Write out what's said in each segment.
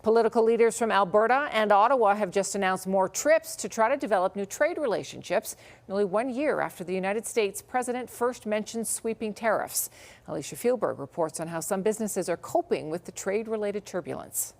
Political leaders from Alberta and Ottawa have just announced more trips to try to develop new trade relationships, nearly 1 year after the United States president first mentioned sweeping tariffs. Alicia Fieldberg reports on how some businesses are coping with the trade-related turbulence.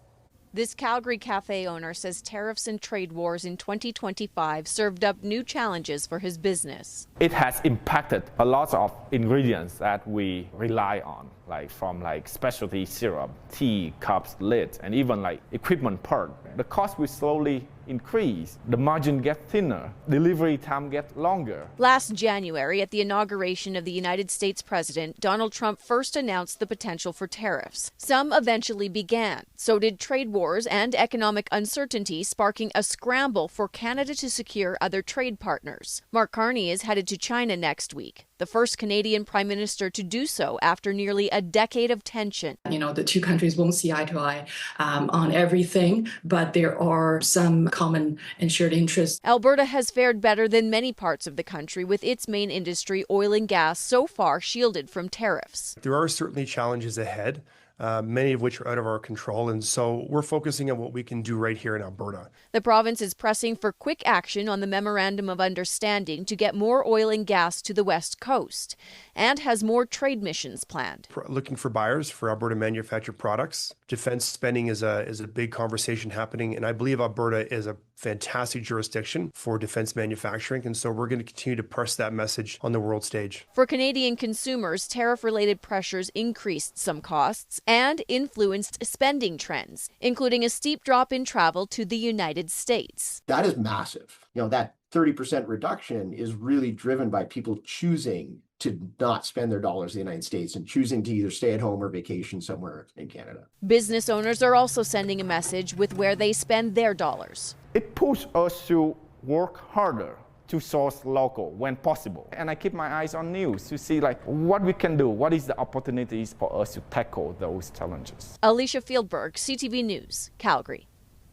This Calgary cafe owner says tariffs and trade wars in 2025 served up new challenges for his business. It has impacted a lot of ingredients that we rely on, from specialty syrup, tea, cups, lids, and even equipment part. The cost will slowly increase. The margin gets thinner. Delivery time gets longer. Last January, at the inauguration of the United States president, Donald Trump first announced the potential for tariffs. Some eventually began. So did trade wars and economic uncertainty, sparking a scramble for Canada to secure other trade partners. Mark Carney is headed to China next week, the first Canadian prime minister to do so after nearly a decade of tension. The two countries won't see eye to eye on everything, but there are some common and shared interests. Alberta has fared better than many parts of the country, with its main industry, oil and gas, so far shielded from tariffs. There are certainly challenges ahead, many of which are out of our control, and so we're focusing on what we can do right here in Alberta. The province is pressing for quick action on the Memorandum of Understanding to get more oil and gas to the West Coast, and has more trade missions planned. Looking for buyers for Alberta manufactured products. Defense spending is a big conversation happening, and I believe Alberta is a fantastic jurisdiction for defense manufacturing, and so we're going to continue to press that message on the world stage. For Canadian consumers, tariff-related pressures increased some costs and influenced spending trends, including a steep drop in travel to the United States. That is massive. That 30% reduction is really driven by people choosing to not spend their dollars in the United States and choosing to either stay at home or vacation somewhere in Canada. Business owners are also sending a message with where they spend their dollars. It pushes us to work harder to source local when possible. And I keep my eyes on news to see what we can do, what is the opportunities for us to tackle those challenges. Alicia Fieldberg, CTV News, Calgary.